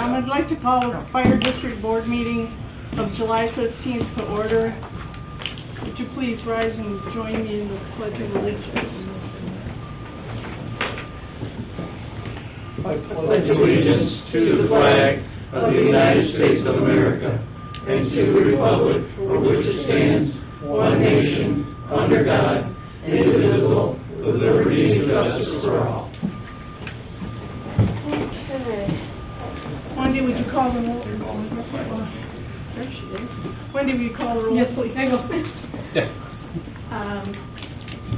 I'd like to call the Fire District Board meeting of July 15th to order. Would you please rise and join me in the Pledge of Allegiance? I pledge allegiance to the flag of the United States of America and to the republic for which it stands, one nation, under God, indivisible, with liberty and justice for all. Okay. Wendy, would you call the roll? There she is. Wendy, will you call the roll? Yes, please. There you go.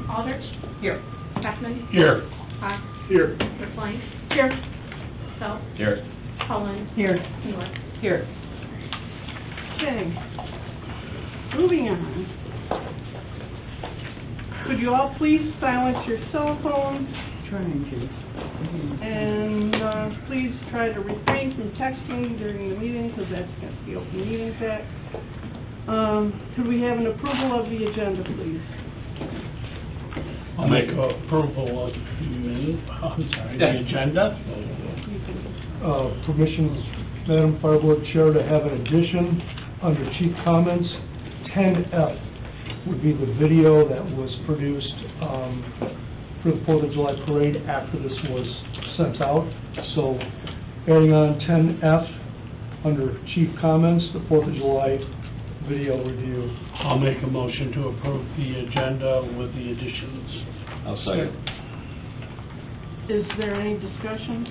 Aldrich? Here. Beckman? Here. Fox? Here. McLean? Here. Phelps? Here. Cullen? Here. Mueller? Here. Okay. Moving on. Could you all please silence your cell phones Trying to. and please try to refrain from texting during the meeting because that's against the Open Meetings Act. Could we have an approval of the agenda, please? I'll make approval of the agenda. Permission, Madam Fire Board Chair, to have an addition under Chief Comments. 10F would be the video that was produced for the 4th of July parade after this was sent out. So adding on 10F under Chief Comments, the 4th of July video review. I'll make a motion to approve the agenda with the additions. I'll second. Is there any discussion?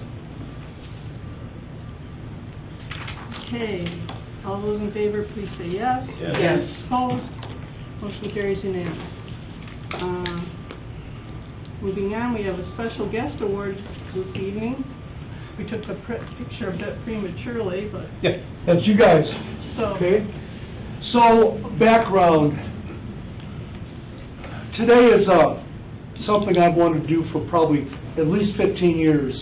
Okay, all those in favor, please say yes. Yes. Opposed? Motion carries unanimous. Moving on, we have a special guest award this evening. We took the picture a bit prematurely, but Yeah, that's you guys. so. Okay. So, background. Today is something I've wanted to do for probably at least 15 years.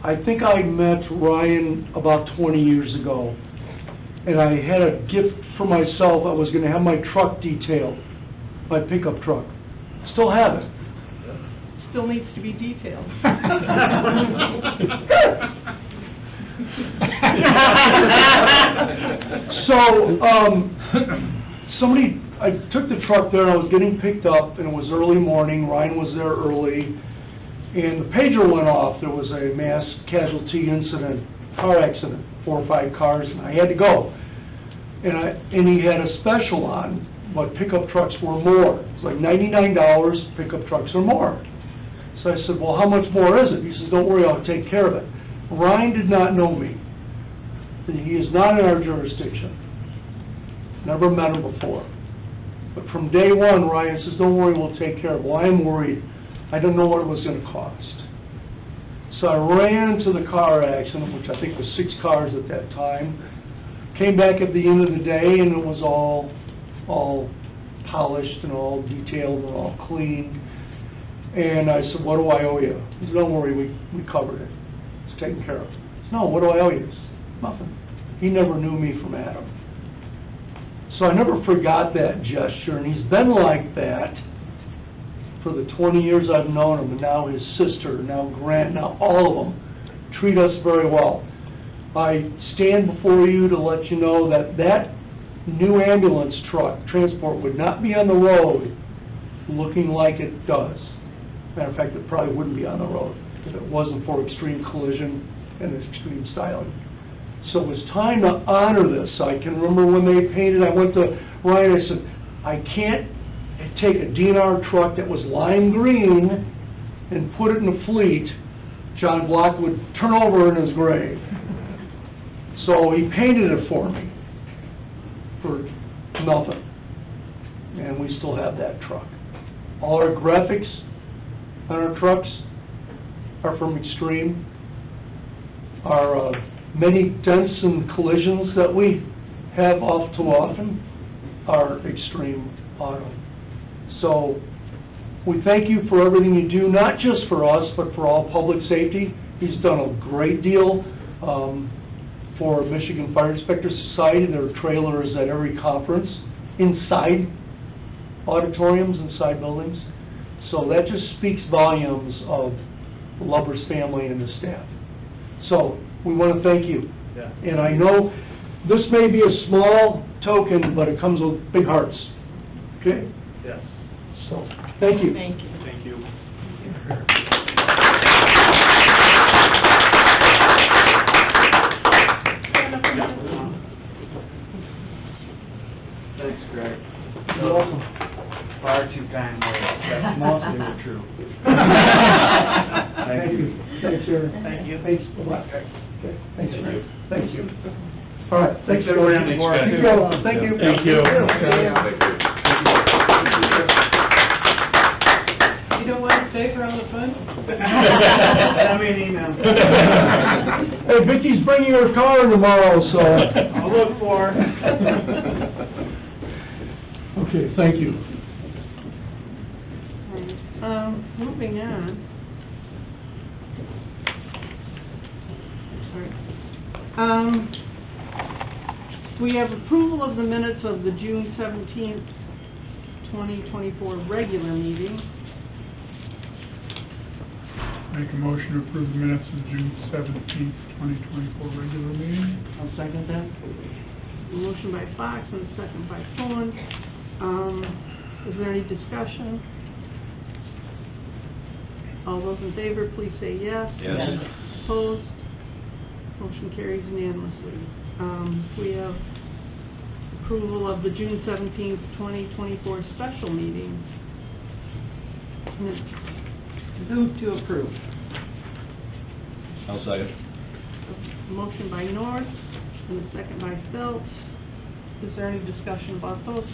I think I met Ryan about 20 years ago, and I had a gift for myself. I was going to have my truck detailed, my pickup truck. Still have it. Still needs to be detailed. So, I took the truck there, and I was getting picked up, and it was early morning. Ryan was there early, and the pager went off. There was a mass casualty incident, car accident, 4 or 5 cars, and I had to go. And he had a special on, but pickup trucks were more. It's like $99, pickup trucks are more. So I said, well, how much more is it? He says, don't worry, I'll take care of it. Ryan did not know me. He is not in our jurisdiction. Never met him before. But from day one, Ryan says, don't worry, we'll take care of it. Well, I'm worried. I don't know what it was going to cost. So I ran into the car accident, which I think was 6 cars at that time. Came back at the end of the day, and it was all polished and all detailed and all clean. And I said, what do I owe you? He said, don't worry, we covered it. It's taken care of. I said, no, what do I owe you? He said, nothing. He never knew me from Adam. So I never forgot that gesture, and he's been like that for the 20 years I've known him, and now his sister, now Grant, now all of them treat us very well. I stand before you to let you know that that new ambulance truck transport would not be on the road looking like it does. Matter of fact, it probably wouldn't be on the road if it wasn't for extreme collision and extreme styling. So it was time to honor this. I can remember when they painted, I went to Ryan, I said, I can't take a DNR truck that was lime green and put it in a fleet. John Block would turn over in his grave. So he painted it for me for nothing. And we still have that truck. All our graphics on our trucks are from Extreme. Our many dents and collisions that we have off too often are Extreme Auto. So we thank you for everything you do, not just for us, but for all public safety. He's done a great deal for Michigan Fire Inspector Society. There are trailers at every conference, inside auditoriums, inside buildings. So that just speaks volumes of the Lubbers family and the staff. So we want to thank you Yeah. And I know this may be a small token, but it comes with big hearts. Okay? Yes. So, thank you. Thank you. Thank you. Thanks, Greg. You're welcome. Far too kind words. That's mostly were true. Thank you. Thanks, Aaron. Thank you. Thanks. Bye-bye. Okay. Thanks, Aaron. Thank you. All right, thanks, everyone. everyone. Thanks, Keep guys. going. Thank you. Thank you. You don't want to stay for all the fun? Send me an email. Hey, Vicky's bringing her car tomorrow, so. I'll look for her. Okay, thank you. Moving on. Sorry. We have approval of the minutes of the June 17th, 2024 regular meeting. Make a motion to approve the minutes of June 17th, 2024 regular meeting. I'll second that. Motion by Fox and a second by Thorne. Is there any discussion? All those in favor, please say yes. Yes. Opposed? Motion carries unanimously. We have approval of the June 17th, 2024 special meeting. Move to approve. I'll second. Motion by North and a second by Phelps. Is there any discussion about those?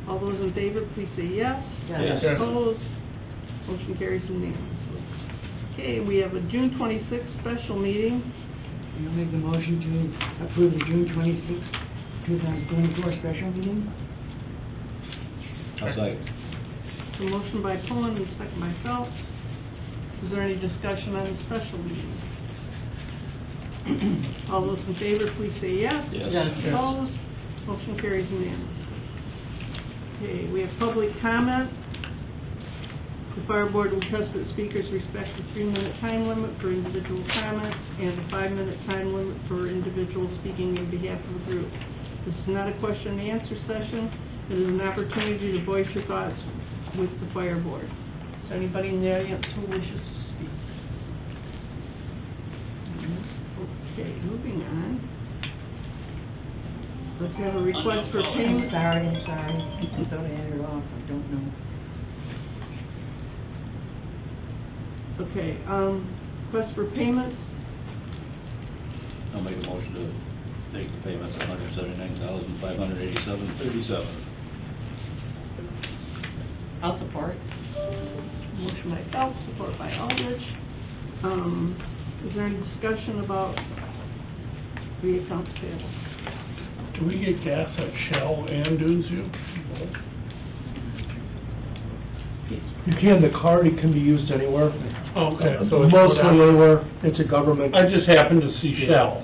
All those in favor, please say yes. Yes. Opposed? Motion carries unanimously. Okay, we have a June 26th special meeting. I'll make the motion to approve the June 26th, 2024 special meeting. I'll second. A motion by Pullen and a second by Phelps. Is there any discussion on the special meeting? All those in favor, please say yes. Yes. Opposed? Motion carries unanimously. Okay, we have public comment. The fire board requests that speakers respect the 3-minute time limit for individual comments and a 5-minute time limit for individuals speaking on behalf of the group. This is not a question and answer session. It is an opportunity to voice your thoughts with the fire board. Is there anybody in the audience who wishes to speak? Okay, moving on. Let's have a request for payment. I'm sorry. I thought I had her off, I don't know. Okay, request for payments. I'll make a motion to take the payments of $179,587.37. I'll support. Motion by Phelps, support by Aldrich. Is there any discussion about the accounts payable? Do we get gas at Shell and Dunesview? You can, the card, it can be used anywhere. Okay, so it's Mostly whatever. anywhere, it's a government. I just happened to see Shell,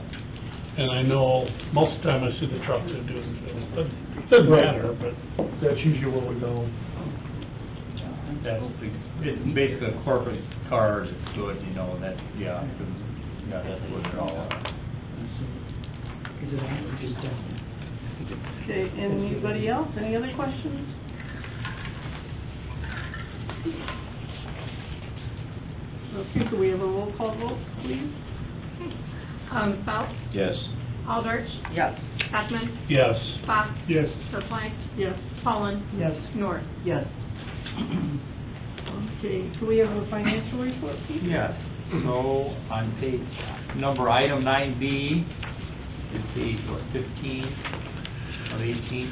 and I know most of the time I see the trucks at Dunesville, but it doesn't matter, but. That's usually where we go. It's basically a corporate card, it's good, you know, that, yeah, that's what they're all about. Is it just, Okay, anybody else? Any other questions? Okay, could we have a roll call vote, please? Phelps, Yes. Aldrich, yes. Heckman, Yes. Fox, Yes. Sirplank, Yes. Cullen, Yes. North. Yes. Okay, could we have a financial report, please? Yes, so on item 9B, it's page, 15 of 18.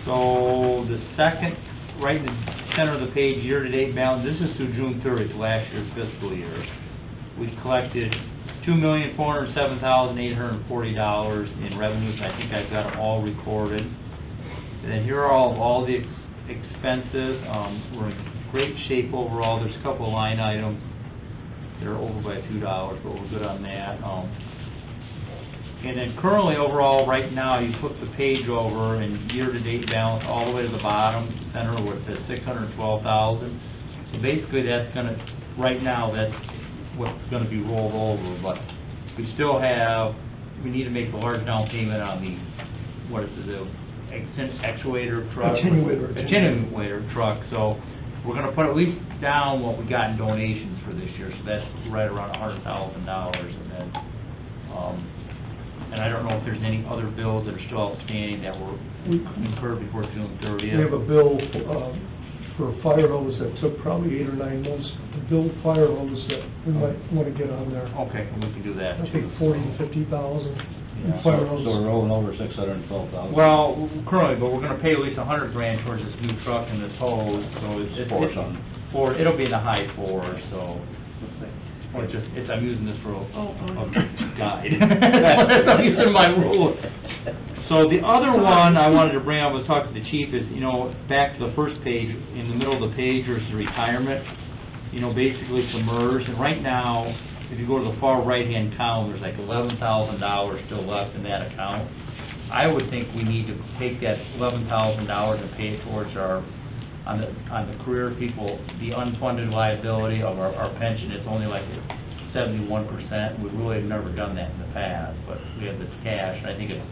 So the second, right in the center of the page, year-to-date balance, this is through June 30th, last year's fiscal year. We collected $2,407,840 in revenues. I think I've got them all recorded. And then here are all the expenses. We're in great shape overall. There's a couple of line items that are over by $2, but we're good on that. And then currently overall, right now, you flip the page over and year-to-date balance all the way to the bottom center where it says $612,000. So basically, that's gonna, right now, that's what's gonna be rolled over. But we still have, we need to make the large down payment on the, what is it, the actuator truck? Attenuator truck, so we're gonna put at least down what we got in donations for this year, so that's right around $100,000, and then, and I don't know if there's any other bills that are still outstanding that were incurred before June 30th. We have a bill for a fire hose that took probably 8 or 9 months to build fire hose that we might want to get on there. Okay, we can do that I too. think 40,000 to 50,000 Yeah. fire So hose. we're rolling over 612,000. Well, currently, but we're gonna pay at least $100,000 towards this new truck and this hose, so it's Four something. it'll be in the high fours, so. Or just, I'm using this for a guide. I'm using my rule. So the other one I wanted to bring up, was talk to the chief, is, back to the first page, in the middle of the page, there's the retirement, basically for MERS, and right now, if you go to the far right-hand column, there's like $11,000 still left in that account. I would think we need to take that $11,000 and pay it towards our, on the career people, the unfunded liability of our pension. It's only like 71%. We really have never done that in the past, but we have this cash, and I think it's,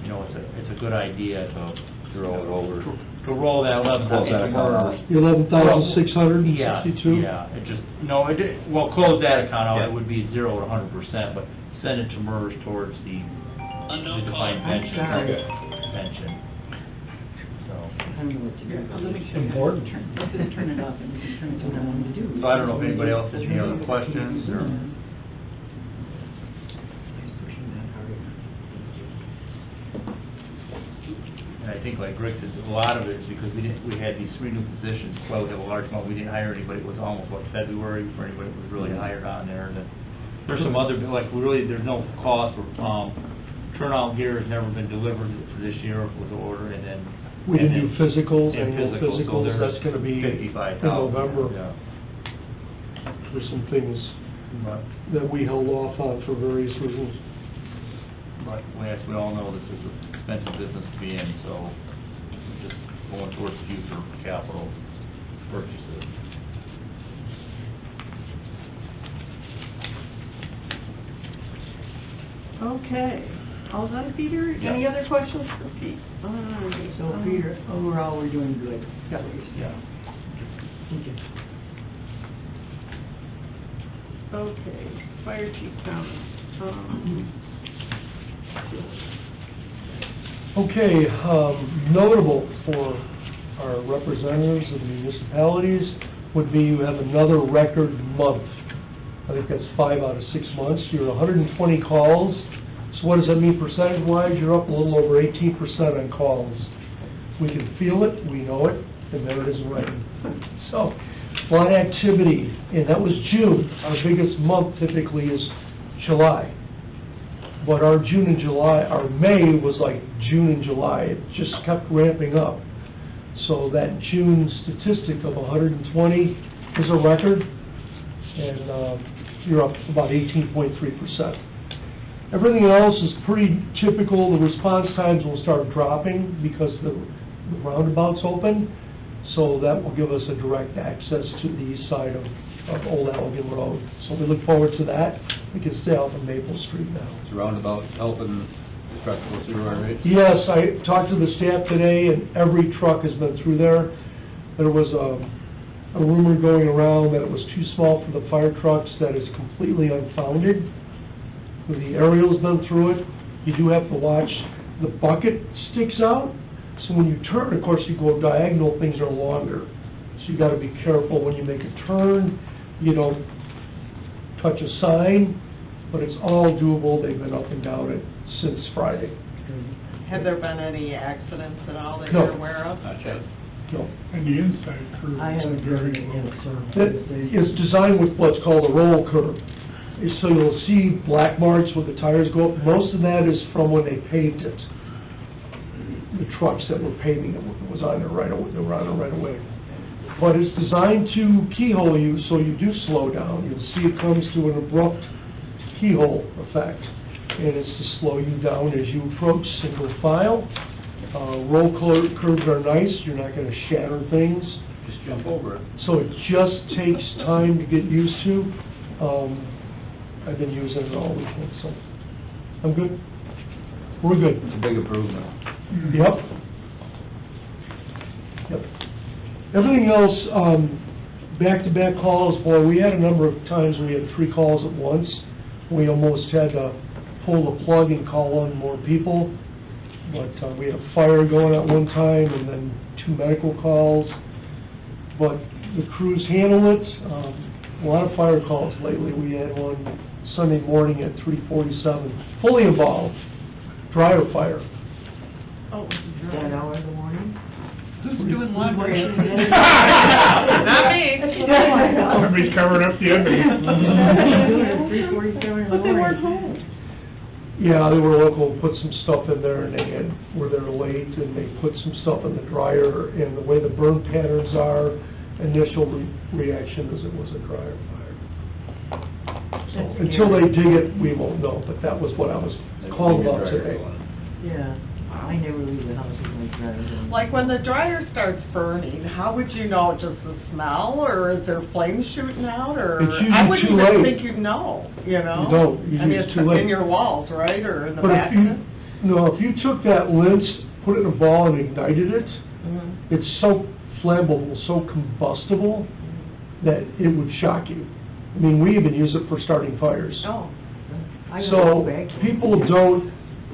it's a good idea to roll it over. To roll that 11,000. 11,662? Yeah, it just, well, close that account out, it would be 0 to 100%, but send it to MERS towards the defined pension. sorry. Pension. So, I don't know what to do. Important. Just turn it off and we can turn it to what I want to do. So I don't know if anybody else has any other questions, or? And I think, like Greg said, a lot of it is because we had these 3 new positions, well, we have a large amount, we didn't hire anybody, it was almost, February, for anybody that was really hired on there, and then there's some other, like, there's no cost for, turnout gear has never been delivered for this year, was ordered, and then. We didn't do physicals, and annual physicals, so physicals, there's that's gonna be in 55,000, November. yeah. There's some things But, that we held off on for various reasons. but as we all know, this is an expensive business to be in, so just going towards future capital purchases. Okay, all done, Peter? Yeah. Any other questions for Pete? All right. So Peter, overall, we're doing good. Yeah. Yeah. Thank you. Okay, fire chief comments. Okay, notable for our representatives of the municipalities would be you have another record month. I think that's 5 out of 6 months. You're 120 calls. So what does that mean percentage-wise? You're up a little over 18% on calls. We can feel it, we know it, and there it is in writing. So, a lot of activity, and that was June. Our biggest month typically is July. But our June and July, our May was like June and July. It just kept ramping up. So that June statistic of 120 is a record, and you're up about 18.3%. Everything else is pretty typical. The response times will start dropping because the roundabout's open, so that will give us a direct access to the east side of Old Allegan Road. So we look forward to that. We can stay off of Maple Street now. Is the roundabout helping trucks go through our rates? Yes, I talked to the staff today, and every truck has been through there. There was a rumor going around that it was too small for the fire trucks. That is completely unfounded. The aerial's been through it. You do have to watch. The bucket sticks out, so when you turn, of course, you go diagonal, things are longer. So you gotta be careful when you make a turn. You don't touch a sign, but it's all doable. They've been up and down it since Friday. Have there been any accidents at all that No. you're aware of? Not yet. No. And the inside curve I is haven't very driven low. it yet, so. It is designed with what's called a roll curve. So you'll see black marks where the tires go up. Most of that is from when they paved it. The trucks that were paving it was on there right away, they were on it right away. But it's designed to keyhole you, so you do slow down. You'll see it comes to an abrupt keyhole effect. And it's to slow you down as you approach single file. Roll curves are nice, you're not gonna shatter things. Just jump over it. So it just takes time to get used to. I've been using it all weekend, so I'm good. We're good. It's a big improvement. Yep. Yep. Everything else, back-to-back calls, boy, we had a number of times we had 3 calls at once. We almost had to pull the plug and call on more people. But we had a fire going at one time and then 2 medical calls. But the crews handle it. A lot of fire calls lately. We had one Sunday morning at 3:47, fully involved, dryer fire. Oh, That hour in the morning? Who's doing laundry? Washing it. Not me. Somebody's covering up the evidence. Doing it at 3:47 in the But they weren't morning. home. Yeah, they were local, put some stuff in there, and were there late, and they put some stuff in the dryer, and the way the burn patterns are, initial reaction is it was a dryer fire. So, until they dig it, we won't know, but that was what I was called about today. Yeah, I never leave the house with my dryer. Like when the dryer starts burning, how would you know? Just the smell, or is there flames shooting out, or? It's usually I wouldn't too even late. think you'd know, you know? You don't. Usually I mean, it's too late. in your walls, right, or in the But if you, basket? no, if you took that lint, put it in a ball and ignited it, Mhm. it's so flammable, so combustible, that it would shock you. I mean, we even use it for starting fires. Oh. I go So, back. people don't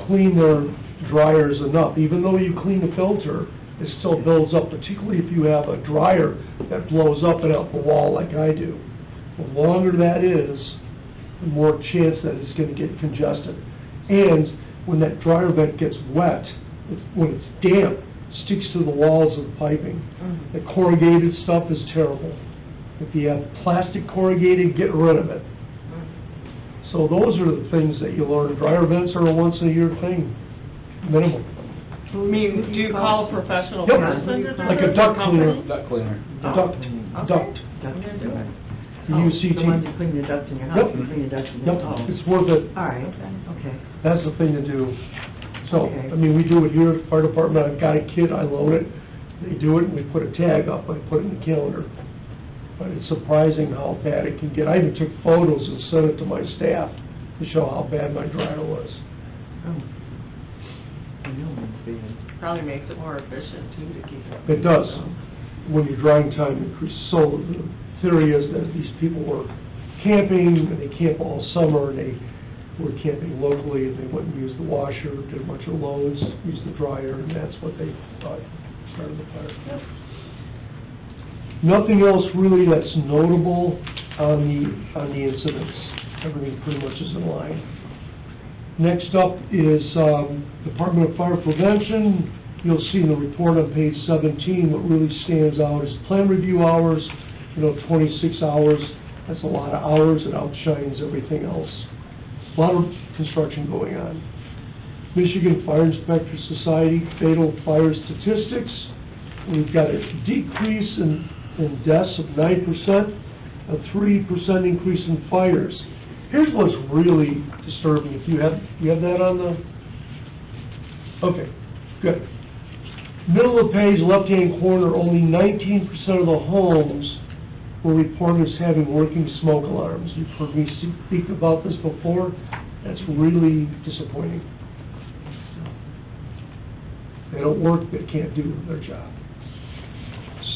clean their dryers enough. Even though you clean the filter, it still builds up, particularly if you have a dryer that blows up and out the wall like I do. The longer that is, the more chance that it's gonna get congested. And when that dryer vent gets wet, when it's damp, it sticks to the walls of the piping. Mhm. The corrugated stuff is terrible. If you have plastic corrugated, get rid of it. So those are the things that you learn. Dryer vents are a once-a-year thing, minimum. I mean, do you call a professional Yep. person to do Like a this, duct or company? cleaner. Duct cleaner. Oh, Duct, okay. duct. Ducks do it. You Oh, use CT. the ones that clean the ducts in your house, Yep. you clean the ducts in your Yep, house. it's worth it. All right, okay. That's the thing to do. So, Okay. I mean, we do it here at the fire department. I've got a kit, I load it. They do it, and we put a tag up, I put it in the calendar. But it's surprising how bad it can get. I even took photos and sent it to my staff to show how bad my dryer was. Oh. I know it's bad. Probably makes it more efficient too to keep it. It does. When your drying time increases, so the theory is that these people were camping, and they camp all summer, and they were camping locally, and they went and used the washer, did a bunch of loads, used the dryer, and that's what they thought started the fire. Nothing else really that's notable on the incidents. Everything pretty much is in line. Next up is Department of Fire Prevention. You'll see in the report on page 17, what really stands out is plan review hours, 26 hours. That's a lot of hours. It outshines everything else. A lot of construction going on. Michigan Fire Inspector Society fatal fire statistics. We've got a decrease in deaths of 9%, a 3% increase in fires. Here's what's really disturbing. If you have that on the, okay, good. Middle of the page, left-hand corner, only 19% of the homes were reported as having working smoke alarms. You've heard me speak about this before. That's really disappointing. They don't work, they can't do their job.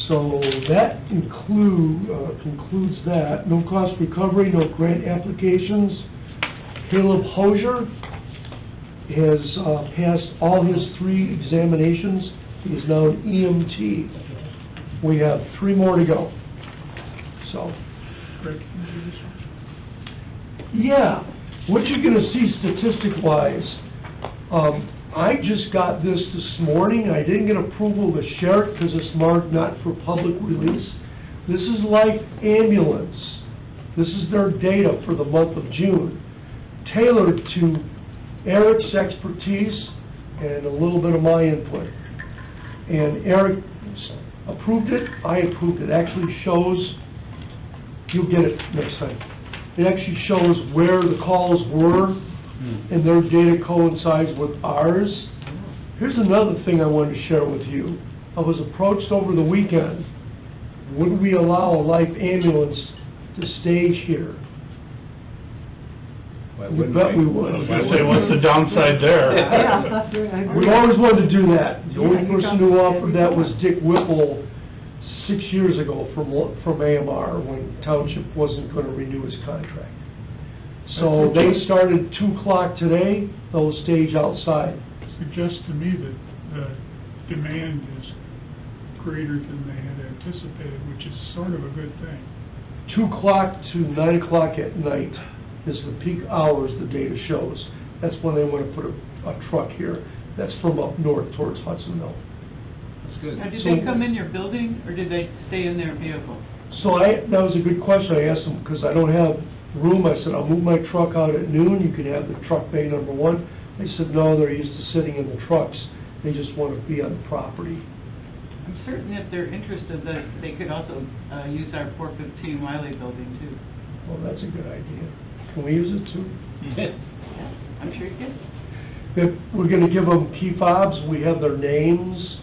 So that concludes that. No cost recovery, no grant applications. Caleb Hosier has passed all his 3 examinations. He is now an EMT. We have 3 more to go. So, Great. yeah, what you're gonna see statistic-wise, I just got this morning. I didn't get approval to share it because it's marked not for public release. This is like ambulance. This is their data for the month of June, tailored to Eric's expertise and a little bit of my input. And Eric approved it, I approved it. It actually shows, you'll get it next time. It actually shows where the calls were, and their data coincides with ours. Here's another thing I wanted to share with you. I was approached over the weekend, would we allow a life ambulance to stage here? You bet we would. I was gonna say, what's the downside there? Yeah. We always wanted to do that. The only person who offered that was Dick Whipple 6 years ago from AMR, when Township wasn't gonna renew his contract. So they started 2 o'clock today, they'll stage outside. Suggests to me that the demand is greater than they had anticipated, which is sort of a good thing. 2 o'clock to 9 o'clock at night is the peak hours the data shows. That's when they want to put a truck here. That's from up north towards Hudsonville. That's good. Now, did So- they come in your building, or did they stay in their vehicle? So that was a good question. I asked them, because I don't have room. I said, I'll move my truck out at noon. You can have the truck bay number 1. They said, no, they're used to sitting in the trucks. They just want to be on the property. I'm certain if they're interested, that they could also use our 415 Wiley building, too. Well, that's a good idea. Can we use it too? I'm sure you can. If we're gonna give them key fobs, we have their names,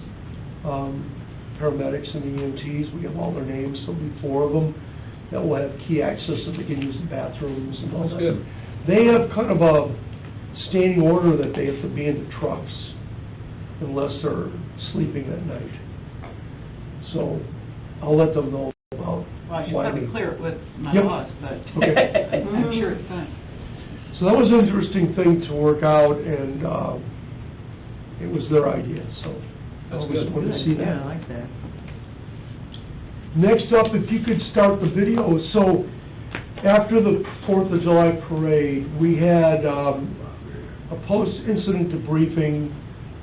paramedics and EMTs, we have all their names, there'll be 4 of them that will have key access so they can use the bathrooms and all that. That's good. They have kind of a standing order that they have to be in the trucks unless they're sleeping at night. So I'll let them know about Well, you why probably we- clear it with my Yep. boss, but Okay. I'm sure it's fine. So that was an interesting thing to work out, and it was their idea, so I That's always good. wanted to see Yeah, I that. like that. Next up, if you could start the video. So after the 4th of July parade, we had a post-incident debriefing,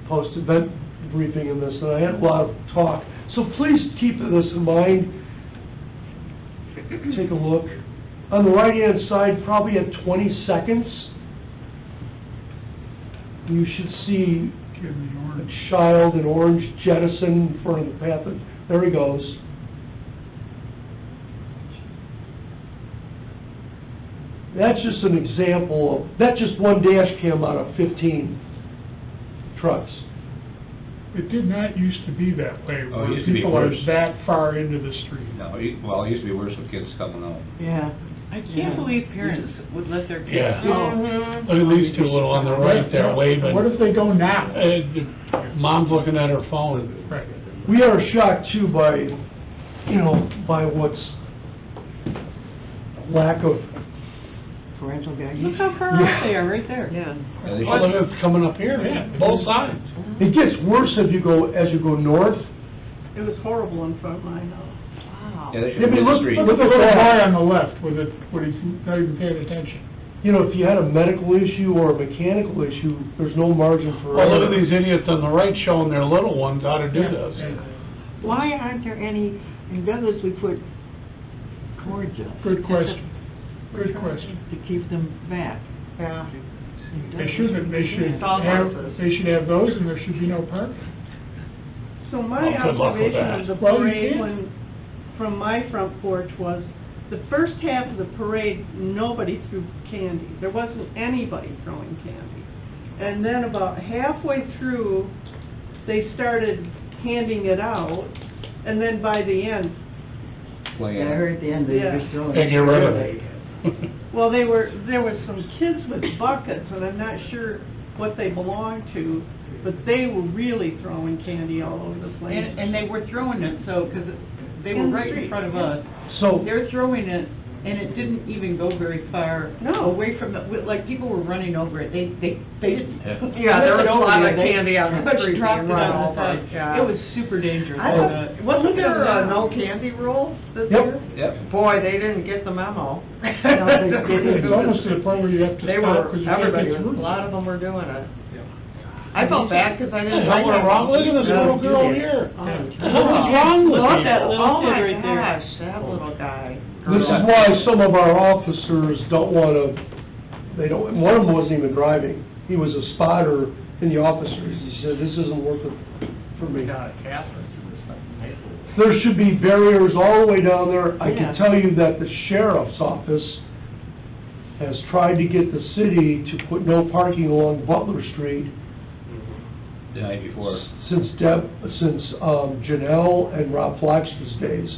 post-event debriefing in this, and I had a lot of talk. So please keep this in mind. Take a look. On the right-hand side, probably at 20 seconds, you should see Give me a orange. child in orange jettison in front of the path. There he goes. That's just an example of, that's just one dash cam out of 15 trucks. It did not used to be that way, Oh, it where used to be people are worse. that far into the street. No, well, it used to be worse with kids coming out. Yeah. I can't believe parents would let their kids Yeah. go. Mm-hmm. Look at these 2 little on the right there waving. What if they go now? Mom's looking at her phone. Right. We are shocked too by, by what's lack of, Parental guidance. Look how far out they are, right there. Yeah. Yeah, they Oh, look, should- it's coming up here, yeah, both sides. it gets worse as you go north. It was horrible in front of my house. Wow. Yeah, they should Yeah, but be the look- street. Look at the little boy on the left with it, when he's not even paying attention. If you had a medical issue or a mechanical issue, there's no margin for Well, look error. at these idiots on the right showing their little ones how to do this. Why aren't there any, in Douglas, we put cords up Good question. Good question. to keep them back. Yeah. They should Stop have, horses. they should have those, and there should be no parking. So my Oh, good luck with observation of the that. Well, you parade can't. from my front porch was, the first half of the parade, nobody threw candy. There wasn't anybody throwing candy. And then about halfway through, they started handing it out, and then by the end, Playing. Yeah, I heard at the end they Yeah. were throwing. They get rid of it. well, there was some kids with buckets, and I'm not sure what they belonged to, but they were really throwing candy all over the place. And they were throwing it, so, because they were In the right in street, front of yeah. us. So, They're throwing it, and it didn't even go very far. No. Away from the, like, people were running over it. They didn't. Yeah, there was a lot of They candy on the pretty much street dropped being it run on the over, side. yeah. It was super dangerous. I thought, wasn't there a no candy rule this Yep. year? Yep. Boy, they didn't get the memo. It's almost to the point where you have to They stop were, because you can't everybody, get a through. lot of them were doing it. I felt bad because I didn't. What the hell went wrong? Look at this little girl here. Oh, What the hell was wrong with Look you? at little Oh, kid my right there. gosh, that little guy. this is why some of our officers don't want to, one of them wasn't even driving. He was a spotter in the officers. He said, this isn't working for me. There should be barriers all the way down there. I Yeah. can tell you that the sheriff's office has tried to get the city to put no parking along Butler Street The night before. since Janelle and Rob Flaxman's days.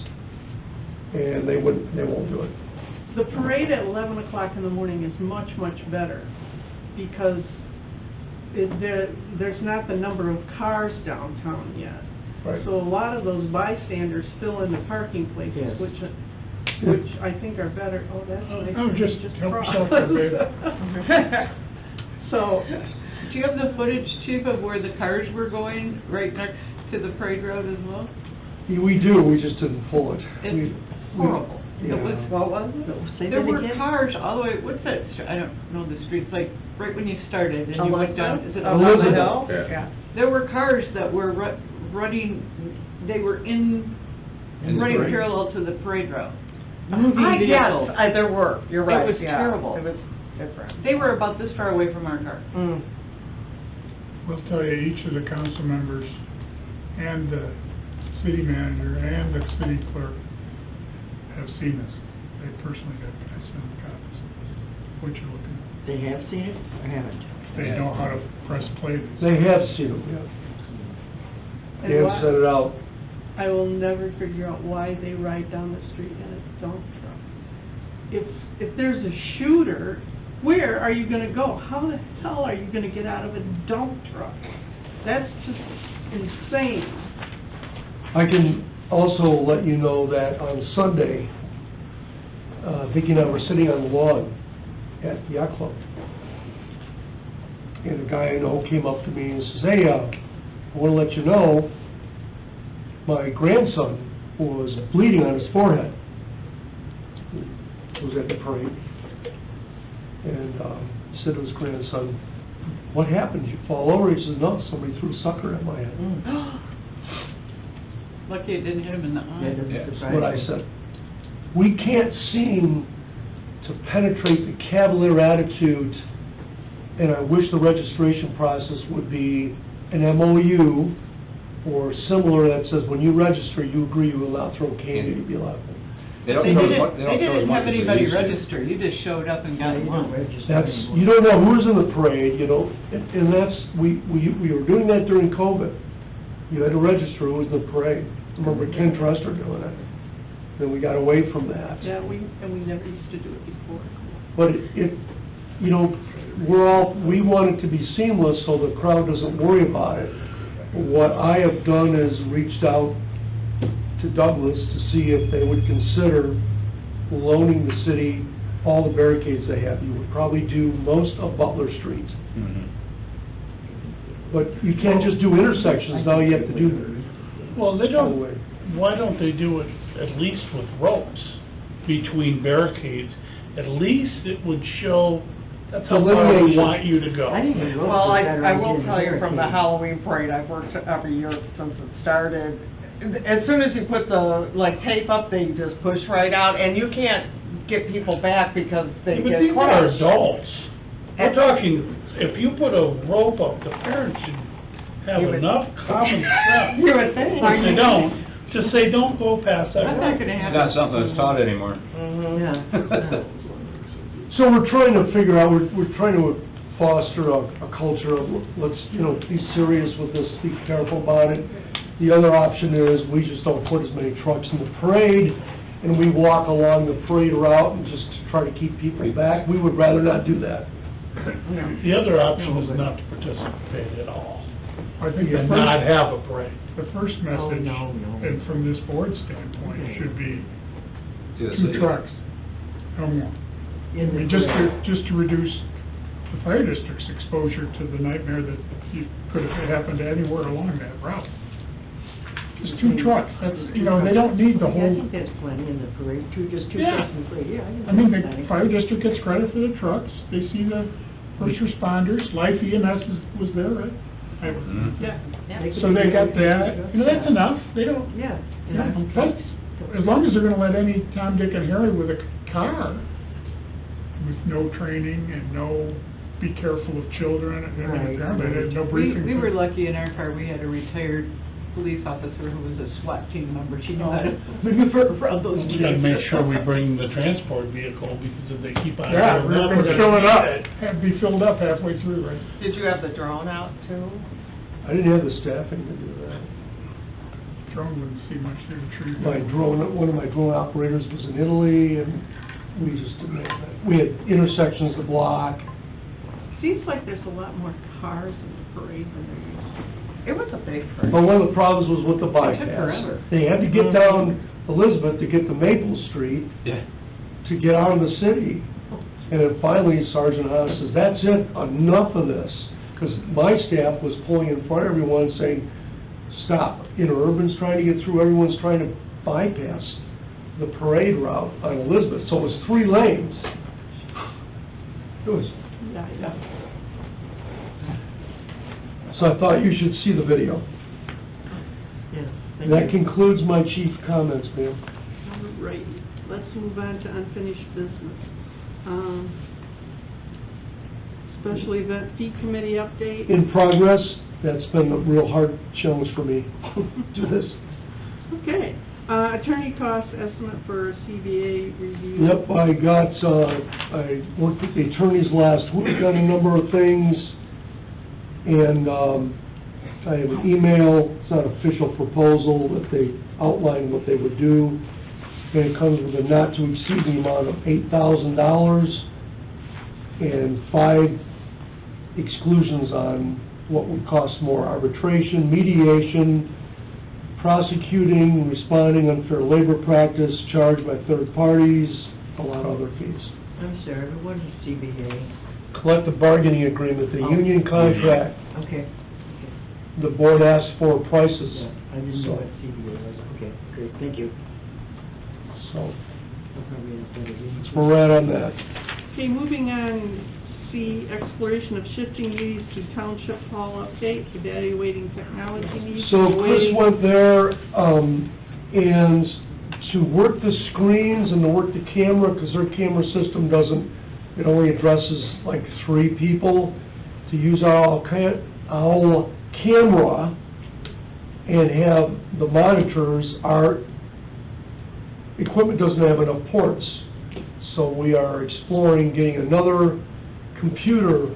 And they won't do it. The parade at 11 o'clock in the morning is much, much better, because there's not the number of cars downtown yet. Right. So a lot of those bystanders fill in the parking places, Yes. which I think are better. Oh, that's nice. Oh, just help yourself a bit. So, Do you have the footage, Chief, of where the cars were going right next to the parade road as well? We do, we just didn't pull it. It's horrible. Yeah. It was, What was it? Say there that were again? cars all the way, what's that, I don't know the streets, like, right when you started and you went down, is it Elizabeth. Elizabeth? Yeah. Yeah. There were cars that were running, they were In the running parade. parallel to the parade route. Moving Yes, vehicles. there were, you're right, It was yeah. terrible. It was different. They were about this far away from our car. Mm. I'll tell you, each of the council members and the city manager and the city clerk have seen this. They personally got, I sent them copies of this, what you're looking at. They have seen it or haven't? They know how to press play. They have seen them, yeah. And They have why- set it out. I will never figure out why they ride down the street in a dump truck. If there's a shooter, where are you gonna go? How the hell are you gonna get out of a dump truck? That's just insane. I can also let you know that on Sunday, Vicki and I were sitting on the lawn at the yacht club. And a guy I know came up to me and says, "Hey, I want to let you know, my grandson was bleeding on his forehead." He was at the parade. And he said to his grandson, "What happened? Did you fall over?" He says, "No, somebody threw a sucker at my head." Lucky it didn't hit him in the eye. That doesn't Yes. surprise That's what I me. said. We can't seem to penetrate the cavalier attitude, and I wish the registration process would be an MOU or similar that says when you register, you agree you will not throw candy to be allowed. They don't They throw as didn't, much- they don't throw as didn't much have as they anybody used to. register, you just showed up and got They one. don't register That's, anymore. you don't know who's in the parade, you know, and that's, we were doing that during COVID. You had to register who was in the parade. I remember Ken Trester doing it. Then we got away from that. Yeah, we never used to do it before. But it, you know, we want it to be seamless so the crowd doesn't worry about it. What I have done is reached out to Douglas to see if they would consider loaning the city all the barricades they have. You would probably do most of Butler Street. Mhm. But you can't just do intersections, now you have to do. Well, they all the don't, way. why don't they do it at least with ropes between barricades? At least it would show, that's how far we Delineation. want you to go. I think it Well, was a better I idea will than tell you from the barricades. Halloween parade, I've worked every year since it started. As soon as you put the, like, tape up, they just push right out, and you can't get people back because they But get these are crushed. adults. We're talking, if you put a rope up, the parents should have You would- enough common sense. You would think. If they don't, to say, don't go past that That's rope. not gonna It's happen. not something that's taught anymore. Mhm. Yeah. So we're trying to figure out, we're trying to foster a culture of, let's, you know, be serious with this, be careful about it. The other option is, we just don't put as many trucks in the parade, and we walk along the parade route and just try to keep people back. We would rather not do that. The other option is not to participate at all, I think the and not first, have a parade. the first message, no. and from this board standpoint, should be To the 2 city. trucks, no more. I In the mean, just to reduce the fire district's exposure to the nightmare that you could have happened anywhere along that route. Just 2 trucks, that's, you know, they don't need the Yeah, I whole, think that's plenty in the parade, just two Yeah. trucks in the parade, yeah. I mean, think the that's fire plenty. district gets credit for the trucks, they see the first responders, Life EMS was there, right? Mhm. Yeah, yeah. So they got that, you know, that's enough, they don't, Yeah. you know, that's, as long as they're gonna let any Tom, Dick, and Harry with a car, with no training and no, be careful of children, and Right. apparently there's no We briefing. were lucky in our car, we had a retired police officer who was a SWAT team member, she knew how to maneuver around those We jeeps. gotta make sure we bring the transport vehicle, because if they keep on. Yeah, filling we're up, gonna we're fill it up, need it. have, be filled up halfway through, right? Did you have the drone out too? I didn't have the staffing to do that. Drone wouldn't see much through the trees. My drone, one of my drone operators was in Italy, and we just didn't have that. We had intersections to block. Seems like there's a lot more cars in the parade than there used to be. It was a big parade. But one of the problems was with the bypass. It took forever. They had to get down Elizabeth to get to Maple Street Yeah. to get out of the city. And then finally Sergeant Haas says, that's it, enough of this. Because my staff was pulling in front of everyone saying, stop. Interurban's trying to get through, everyone's trying to bypass the parade route on Elizabeth. So it was 3 lanes. It was, Yeah. so I thought you should see the video. Yes, thank That you. concludes my chief comments, ma'am. All right, let's move on to unfinished business. Special event fee committee update. In progress, that's been a real hard challenge for me to do this. Okay, attorney cost estimate for CBA review. Yep, I worked with the attorneys last week on a number of things, and I have an email, it's not an official proposal, but they outlined what they would do, and it comes with a not to exceed the amount of $8,000 and 5 exclusions on what would cost more: arbitration, mediation, prosecuting, responding unfair labor practice, charged by third parties, a lot of other fees. I'm sorry, but what is CBA? Collective bargaining agreement, the union contract, Okay. the board asked for prices. Yeah, I didn't know what CBA was. Okay, great, thank you. So, I'll probably ask that again. that's where we're at on that. Okay, moving on, C, exploration of shifting duties to township hall update, evaluating technology needs. So Chris went there, and to work the screens and to work the camera, because their camera system doesn't, it only addresses like 3 people, to use our camera and have the monitors, our equipment doesn't have enough ports. So we are exploring getting another computer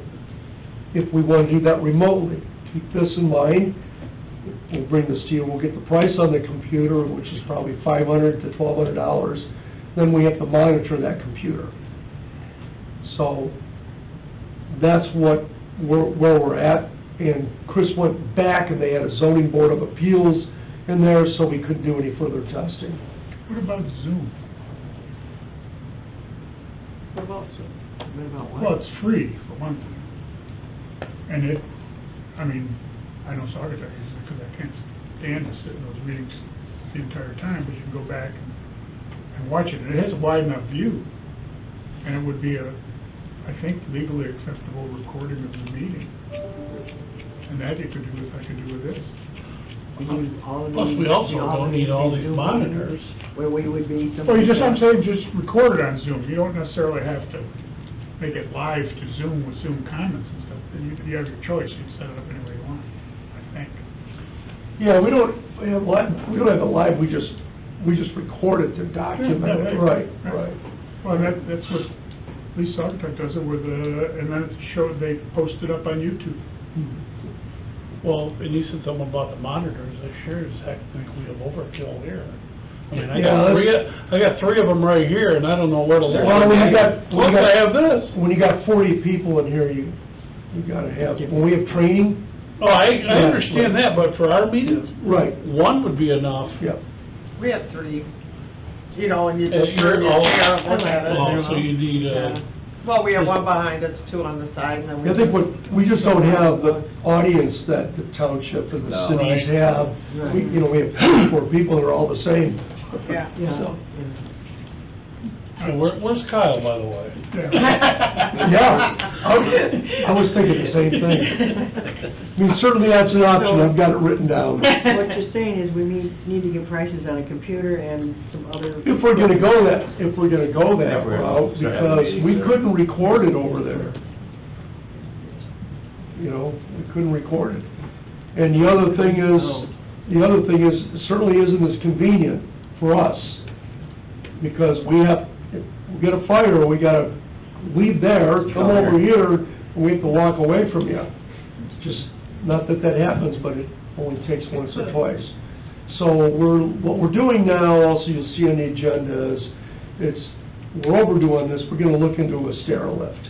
if we want to do that remotely. Keep this in mind. We'll bring this to you. We'll get the price on the computer, which is probably $500 to $1,200. Then we have to monitor that computer. So that's where we're at. And Chris went back, and they had a zoning board of appeals in there, so we couldn't do any further testing. What about Zoom? What about, What about what? Well, it's free, for one thing. And I know Saugatuck uses it because I can't stand to sit in those meetings the entire time, but you can go back and watch it. And it has a wide enough view, and it would be I think, legally acceptable recording of the meeting. And that you could do if I could do with this. Plus, we also don't need all these monitors. Where we would be. Well, I'm saying just record it on Zoom. You don't necessarily have to make it live to Zoom with Zoom comments and stuff. You have your choice. You can set it up any way you want, I think. Yeah, we don't have it live, we just record it to document it. Right. Well, that's what Lee Saugatuck does it with, and then they post it up on YouTube. Well, and you said something about the monitors. I sure as heck think we have overkill here. I mean, I got 3 of them right here, and I don't know where to look. Well, when you have this. When you got 40 people in here, you gotta have, when we have training. Oh, I understand that, but for our meetings, right, 1 would be enough. Yep. We have 3, and you just You're turn your chair and look at it. So you need, Well, we have 1 behind us, 2 on the side, and then we... I think we just don't have the audience that the township and the cities have. Right. We have 4 people that are all the same. Yeah. Yeah. where's Kyle, by the way? Yeah, I was thinking the same thing. I mean, certainly that's an option, I've got it written down. What you're saying is we need to get prices on a computer and some other... If we're gonna go that route, because we couldn't record it over there. We couldn't record it. And the other thing is, it certainly isn't as convenient for us, because if we get a fire, we gotta leave there, come over here, and we have to walk away from you. It's just, not that happens, but it only takes once or twice. So what we're doing now, also you'll see on the agenda, is we're overdue on this, we're gonna look into a stair lift.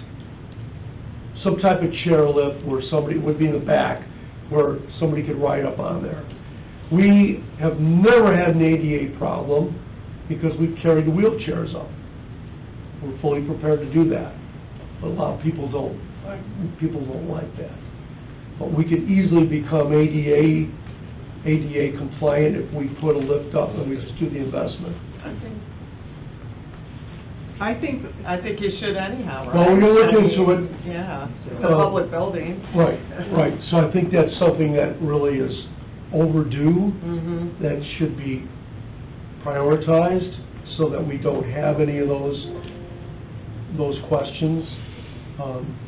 Some type of chair lift where somebody would be in the back, where somebody could ride up on there. We have never had an ADA problem because we've carried the wheelchairs up. We're fully prepared to do that. But a lot of people don't like that. But we could easily become ADA compliant if we put a lift up and we just do the investment. I think you should anyhow, right? Well, we're gonna look I mean, into it. Yeah, it's a public building. Right. So I think that's something that really is overdue, Mhm. that should be prioritized so that we don't have any of those questions.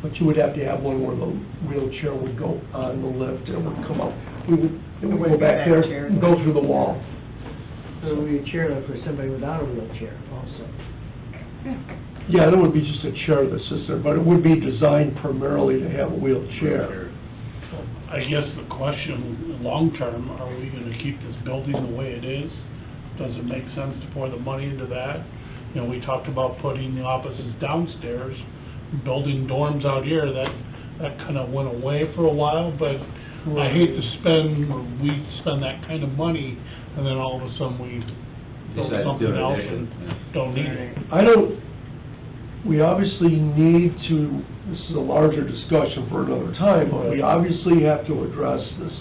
But you would have to have one where the wheelchair would go on the lift and it would come up. It would go back there and go through the wall. So we a chair lift for somebody without a wheelchair also. Yeah, there would be just a chair that sits there, but it would be designed primarily to have a wheelchair. I guess the question, long-term, are we gonna keep this building the way it is? Does it make sense to pour the money into that? You know, we talked about putting the offices downstairs, building dorms out here, that kinda went away for a while, but I hate to we spend that kind of money, and then all of a sudden we build Decide to do something it else again, and don't need it. We obviously need to, this is a larger discussion for another time, but we obviously have to address this.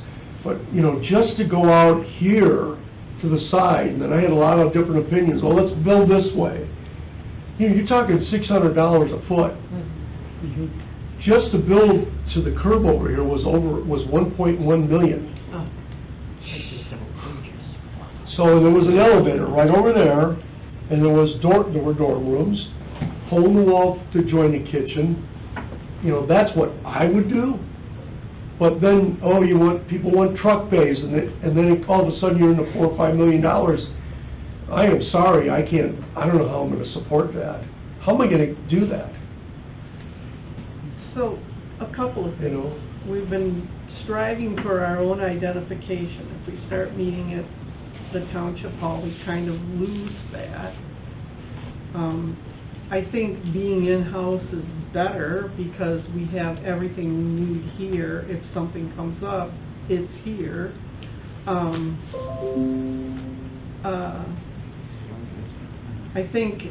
But, you know, just to go out here to the side, and then I had a lot of different opinions, well, let's build this way. You know, you're talking $600 a foot. Just to build to the curb over here was 1.1 million. Oh, that's just outrageous. So there was an elevator right over there, and there were dorm rooms, hole in the wall to join the kitchen. You know, that's what I would do. But then, people want truck bays, and then all of a sudden you're into $4 or $5 million. I am sorry, I don't know how I'm gonna support that. How am I gonna do that? So, a couple of You things. know? We've been striving for our own identification. If we start meeting at the township hall, we kind of lose that. I think being in-house is better because we have everything we need here. If something comes up, it's here. I think,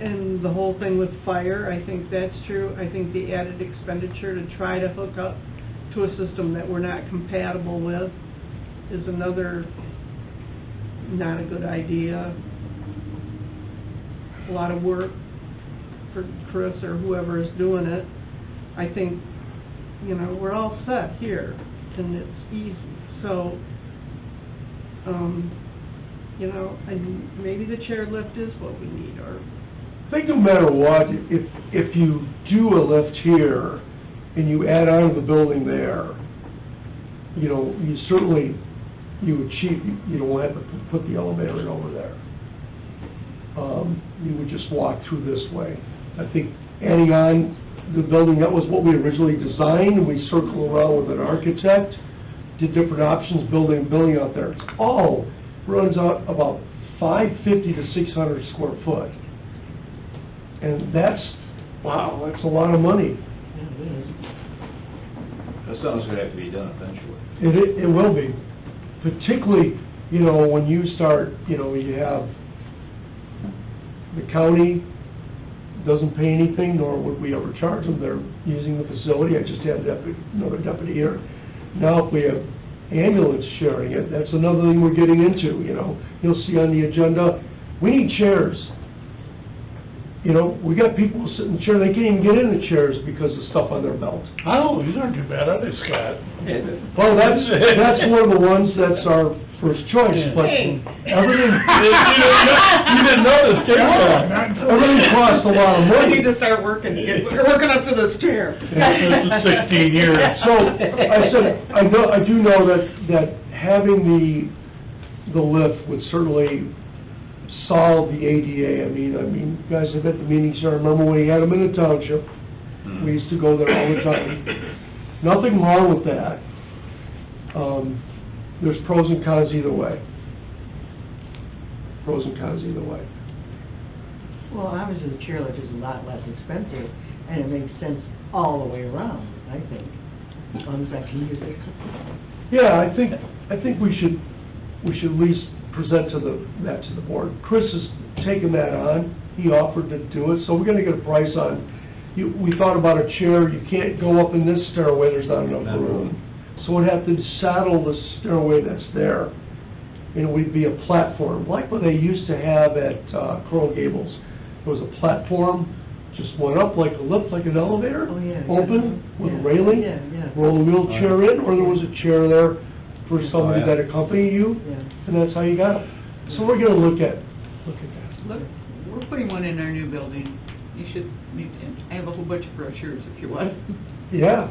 and the whole thing with fire, I think that's true. I think the added expenditure to try to hook up to a system that we're not compatible with is another not a good idea. A lot of work for Chris or whoever is doing it. I think, you know, we're all set here, and it's easy. So, you know, and maybe the chair lift is what we need, or... I think no matter what, if you do a lift here and you add on to the building there, you know, you don't have to put the elevator in over there. You would just walk through this way. I think adding on the building, that was what we originally designed, and we circled around with an architect, did different options, building out there. It's all runs out about 550 to 600 square foot. And that's a lot of money. That's something's gonna have to be done eventually. It will be, particularly, you know, when you start, you know, you have the county doesn't pay anything, nor would we ever charge them. They're using the facility. I just had another deputy here. Now, if we have ambulance sharing it, that's another thing we're getting into, you know. You'll see on the agenda, we need chairs. You know, we got people who sit in the chair, they can't even get in the chairs because of stuff on their belt. Oh, these aren't too bad, are they, Scott? Well, that's one of the ones that's our first choice, but everything... You didn't notice, did you? Everything costs a lot of I money. need to start working up to this chair. This is 16 years. So, I said, I do know that having the lift would certainly solve the ADA. I mean, you guys have at the meetings here, I remember when we had them in the township, we used to go there all the time. Nothing wrong with that. There's pros and cons either way. Pros and cons either way. Well, obviously the chairlift is a lot less expensive, and it makes sense all the way around, I think, as long as I can use it. Yeah, I think we should at least present that to the board. Chris has taken that on, he offered to do it, so we're gonna get a price on, we thought about a chair, you can't go up in this stairway, there's not enough room. So we'd have to saddle the stairway that's there, and it would be a platform, like what they used to have at Coral Gables. It was a platform, just went up like a lift, like an elevator, Oh, yeah. open, with a Yeah. railing, Yeah, yeah. roll a wheelchair in, or there was a chair there for somebody Oh, yeah. that accompanied you, Yeah. and that's how you got it. So we're gonna look at that. Look, we're putting one in our new building. You should, I have a whole bunch of brochures if you want. Yeah.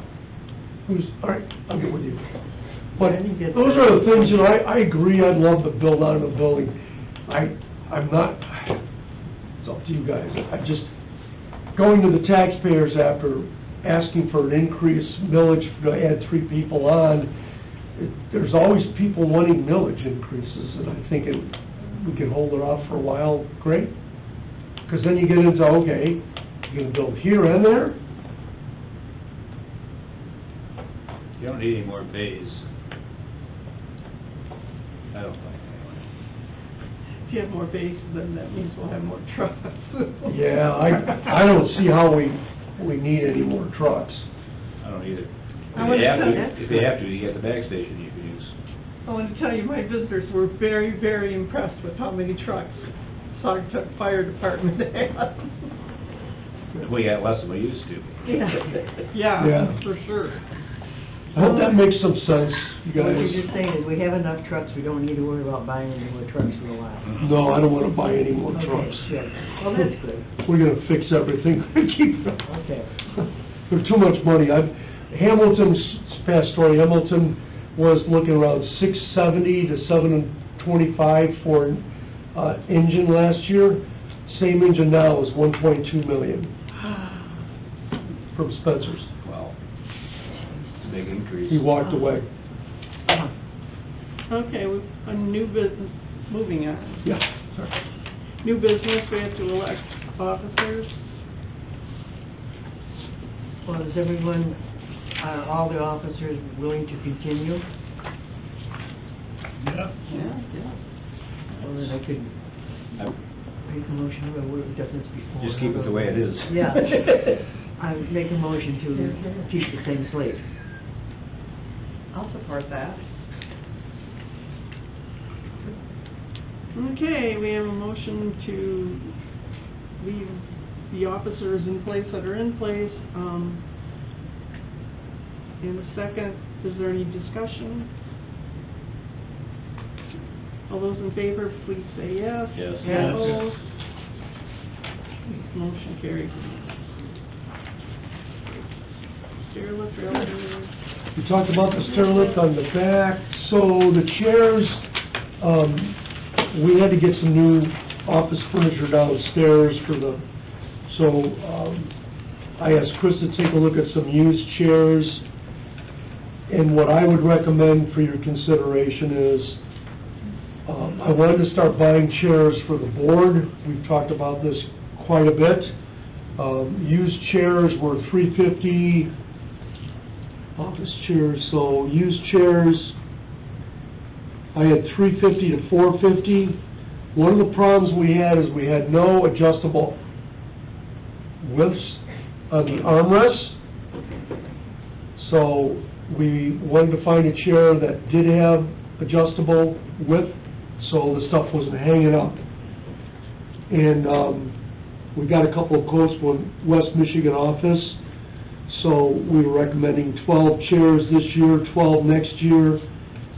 All right, I'll get with you. But Yeah, you get those that. are the things, you know, I agree, I'd love to build out of a building. I'm not, it's up to you guys. I just, going to the taxpayers after asking for an increased millage to add 3 people on, there's always people wanting millage increases, and I think we can hold it off for a while, great. Because then you get into, okay, you're gonna build here and there? You don't need any more bays. I don't think. If you have more bases, then that means we'll have more trucks. Yeah, I don't see how we need any more trucks. I don't either. I want to tell you- If they have to, you get the bag station you can use. I want to tell you, my visitors were very, very impressed with how many trucks Saugatuck Fire Department had. We got less than we used to. Yeah, Yeah. for sure. I hope that makes some sense, you What you're guys. just saying is, we have enough trucks, we don't need to worry about buying any more trucks for a while. No, I don't wanna buy any more Okay, trucks. good. Well, that's good. We're gonna fix everything, keep them. Okay. There's too much money. Hamilton's past story, Hamilton was looking around $670 to $725 for an engine last year. Same engine now is $1.2 million from Spencer's. Wow. It's a big increase. He walked away. Okay, a new business, moving on. Yeah, sorry. New business, we have to elect officers. Well, is everyone, are all the officers willing to continue? Yeah. Or that I could I- make a motion, well, we've done this before. Just keep it the way it is. Yeah. I would make a motion to keep the same slate. I'll support that. Okay, we have a motion to leave the officers in place that are in place. In a second, is there any discussion? All those in favor, please say yes. Yes. Yes. Opposed? Motion carries. Stairlift, elevator. We talked about the stair lift on the back, so the chairs, we had to get some new office furniture downstairs I asked Chris to take a look at some used chairs, and what I would recommend for your consideration is, I wanted to start buying chairs for the board. We've talked about this quite a bit. Used chairs were $350, office chairs, so used chairs, I had $350 to $450. One of the problems we had is we had no adjustable widths on the armrests. So we wanted to find a chair that did have adjustable width, so the stuff wasn't hanging up. And we got a couple of quotes from West Michigan office, so we were recommending 12 chairs this year, 12 next year,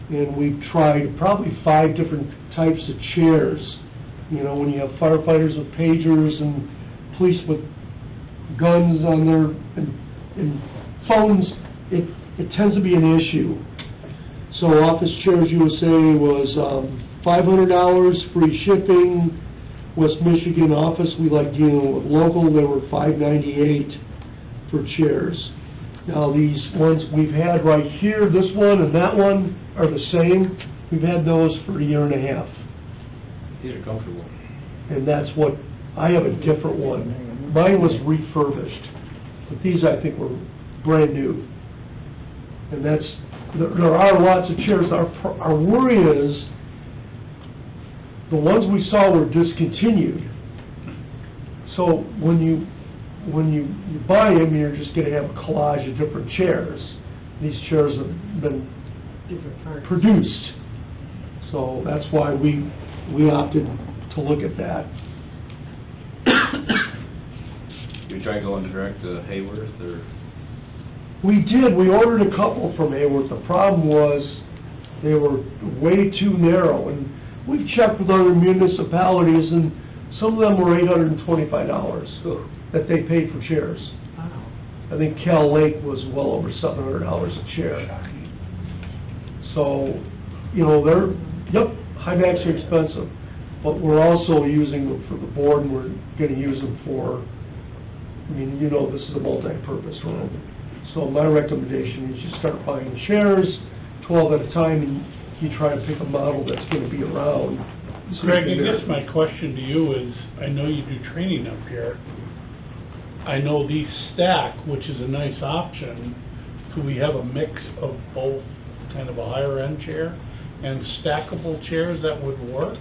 and we tried probably 5 different types of chairs. You know, when you have firefighters with pagers and police with guns on their, and phones, it tends to be an issue. So Office Chairs USA was $500, free shipping. West Michigan office, we like dealing with local, they were $598 for chairs. Now, these ones we've had right here, this one and that one are the same. We've had those for a year and a half. These are comfortable. And that's what I have a different one. Mine was refurbished, but these I think were brand new. And that's, there are lots of chairs. Our worry is, the ones we saw were discontinued. So when you buy them, you're just gonna have a collage of different chairs. These chairs have been Different parts. produced. So that's why we opted to look at that. You try going direct to Hayworth, or? We did, we ordered a couple from Hayworth. The problem was, they were way too narrow, and we checked with other municipalities, and some of them were $825 that they paid for chairs. Wow. I think Cal Lake was well over $700 a chair. So, you know, high backs are expensive, but we're also using them for the board, and we're gonna use them for, I mean, you know, this is a multi-purpose room. So my recommendation is you start buying chairs, 12 at a time, and you try to pick a model that's gonna be around. So Greg, you I can- guess my question to you is, I know you do training up here. I know these stack, which is a nice option. Could we have a mix of both, kind of a higher end chair and stackable chairs that would work?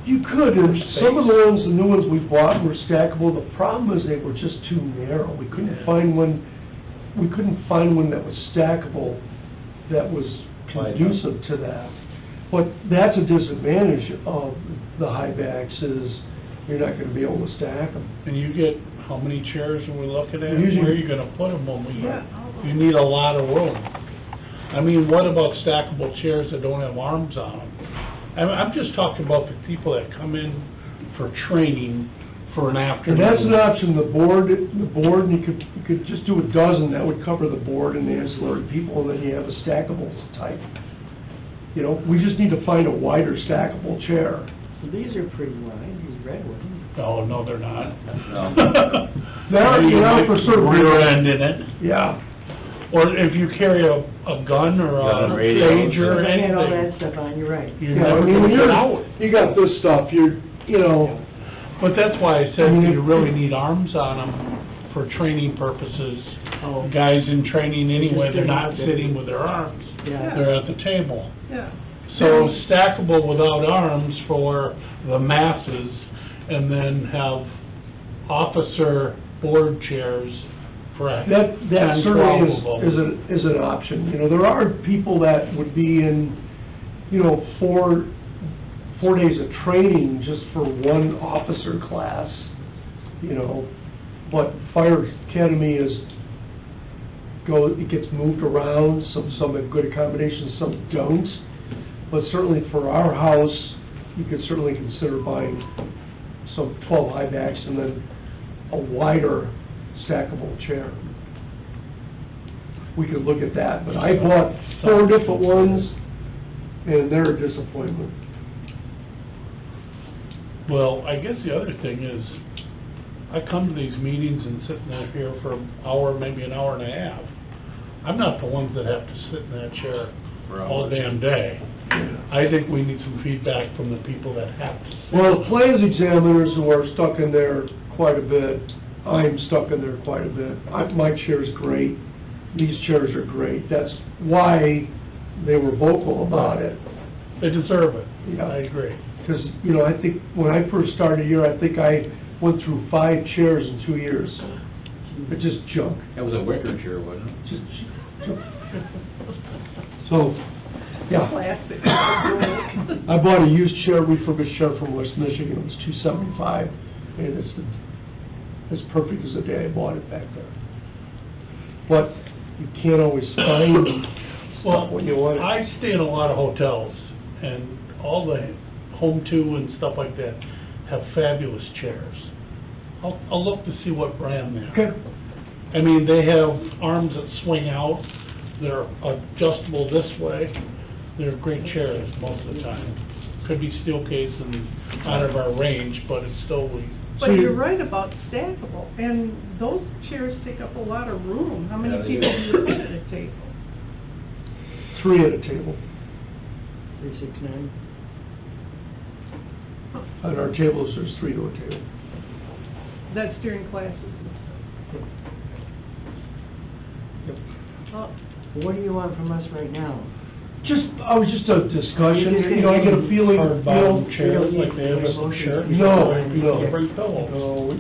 You could, and some of the ones, the new ones we bought were stackable. The problem is they were just too narrow. We couldn't find one that was stackable that was conducive to that. But that's a disadvantage of the high backs, is you're not gonna be able to stack them. And you get, how many chairs are we looking at? Usually- Where are you gonna put them when Yeah. you need a lot of room? I mean, what about stackable chairs that don't have arms on them? I'm just talking about the people that come in for training for an And afternoon. that's an option, the board, and you could just do a dozen, that would cover the board and the ancillary people, and then you have a stackable type. You know, we just need to find a wider stackable chair. So these are pretty wide, these red ones. Oh, no, they're not. No. They're for certain Rear people. end in it. Yeah. Or if you carry a gun or Gun, a radio. pager or They had all that anything, stuff on, you're right. you're Yeah, I never mean, gonna when get out. you got this stuff, you know, But that's why I said, I mean, you really need arms on them for training purposes. Oh. Guys in training anyway, they're not Just sitting with their arms. Yeah. They're at the table. Yeah. So stackable without arms for the masses, and then have officer board chairs for that 10, 12 certainly of them. is an option. You know, there are people that would be in, you know, four days of training just for one officer class, you know, but Fire Academy it gets moved around, some have good accommodations, some don't, but certainly for our house, you could certainly consider buying some 12 high backs and then a wider stackable chair. We could look at that, but I bought 4 different ones, and they're a disappointment. Well, I guess the other thing is, I come to these meetings and sit in there here for an hour, maybe an hour and a half. I'm not the ones that have to sit in that chair For all hours. damn day. I think we need some feedback from the people that have to sit. Well, the plans examiners who are stuck in there quite a bit, I'm stuck in there quite a bit. My chair's great, these chairs are great, that's why they were vocal about it. They deserve it. Yeah. I agree. Because, you know, I think when I first started here, I think I went through 5 chairs in 2 years. It's just junk, That was a wicker chair, wasn't it? just junk. So, yeah. Plastic. I bought a used chair, refurbished chair from West Michigan, it was $275, and it's as perfect as the day I bought it back there. But you can't always find stuff when you want it. I stay in a lot of hotels, and all the Home2 and stuff like that have fabulous chairs. I'll look to see what brand they are. Okay. I mean, they have arms that swing out, they're adjustable this way, they're great chairs most of the time. Could be steel case and out of our range, but it's still, But you're right about stackable, and those chairs take up a lot of room. How many Yeah, they people do. do you put at a table? 3 at a table. 369. On our tables, there's 3 to a table. That's during classes. Oh, What do you want from us right now? I was just a discussion, you know, I get a feeling, Hard bottom chairs like they have us in church. No. Different pillows. No,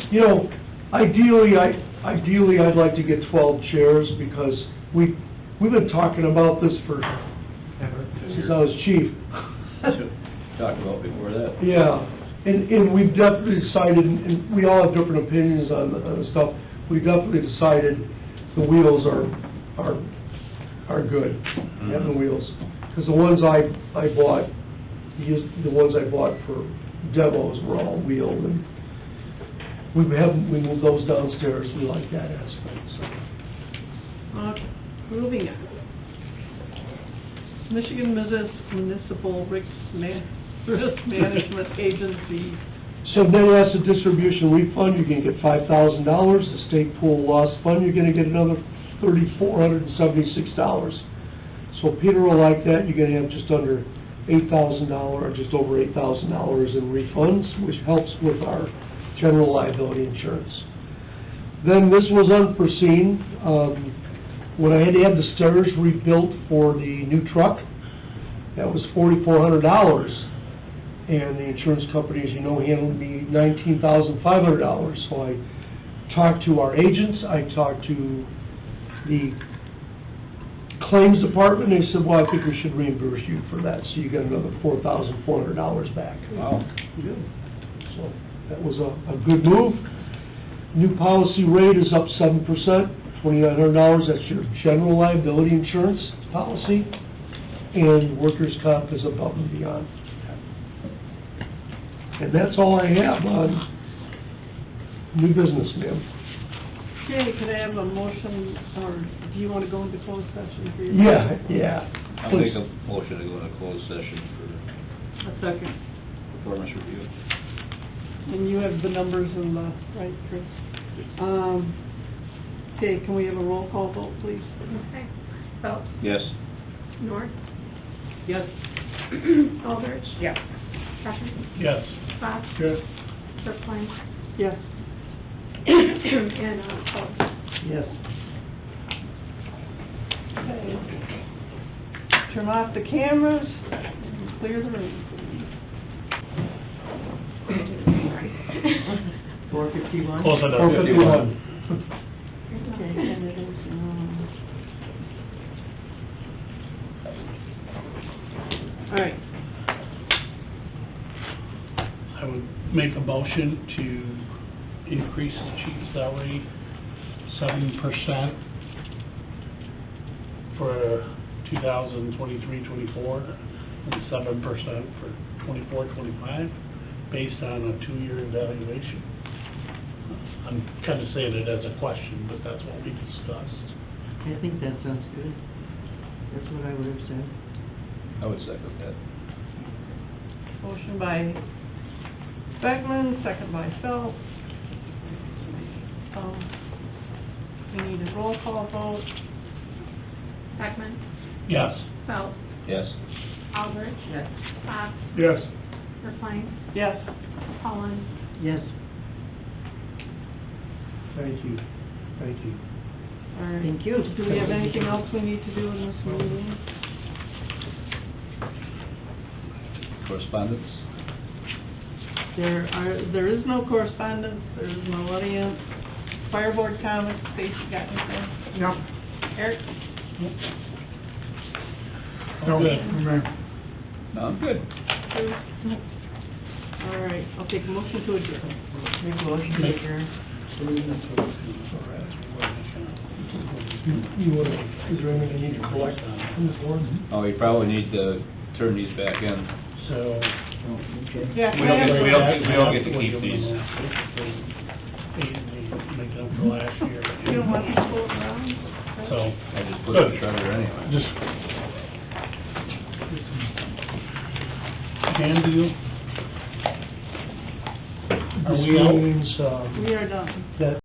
you know, ideally, I'd like to get 12 chairs, because we've been talking about this for, since I was chief. Talked about before that. Yeah, and we've definitely decided, and we all have different opinions on the stuff, we definitely decided the wheels are good, having wheels. Because the ones I bought, the ones I bought for demos were all wheeled, and we moved those downstairs, we like that aspect, so. okay, moving on. Michigan Municipal Risk Management Agency. So then as a distribution refund, you're gonna get $5,000, the state pool loss fund, you're gonna get another $3,476. So Peter will like that, you're gonna have just under $8,000, or just over $8,000 in refunds, which helps with our general liability insurance. Then this was unforeseen, when I had to have the stairs rebuilt for the new truck, that was $4,400. And the insurance company, as you know, handled me $19,500. So I talked to our agents, I talked to the claims department, they said, well, I think we should reimburse you for that, so you get another $4,400 back. Wow. Good. So that was a good move. New policy rate is up 7%, $2,900, that's your general liability insurance policy, and workers' comp is above and beyond. And that's all I have on new business, ma'am. Okay, could I have a motion, or do you want to go into closed session for your? Yeah. I'll make a motion to go into closed session A second. for performance review. And you have the numbers in the, right, Chris? Okay, can we have a roll call vote, please? Okay. Phelps? Yes. North? Yes. Aldrich? Yeah. Becker? Yes. Fox? Yes. Brookline? Yes. And, Phelps? Yes. Okay. Turn off the cameras and clear the room. 4:51? Close it up. 4:51. Okay, and it is, all right. I would make a motion to increase the chief's salary 7% for 2023-24, and 7% for 24-25, based on a 2-year evaluation. I'm kind of saying it as a question, but that's what we discussed. I think that sounds good. That's what I would have said. I would second that. Motion by Beckman, second by Phelps. We need a roll call vote. Beckman? Yes. Phelps? Yes. Aldrich? Yes. Fox? Yes. Brookline? Yes. Cullen? Yes. Thank you. All right. Thank you. Do we have anything else we need to do in this meeting? Correspondence? There is no correspondence, there is no audience. Fire board comments, Stacy got anything? No. Eric? No, Good. ma'am. No, I'm good. All right, I'll take a motion to adjourn. Make a motion to adjourn. You want to, is there anything you need to collect from this board? Oh, you probably need to turn these back in. So. Okay. Yeah, We don't get to keep these. Make them for last year. You don't want to go around? So. I just put it in the shredder anyway. Just. Can do. Are This we out? means, We are done. that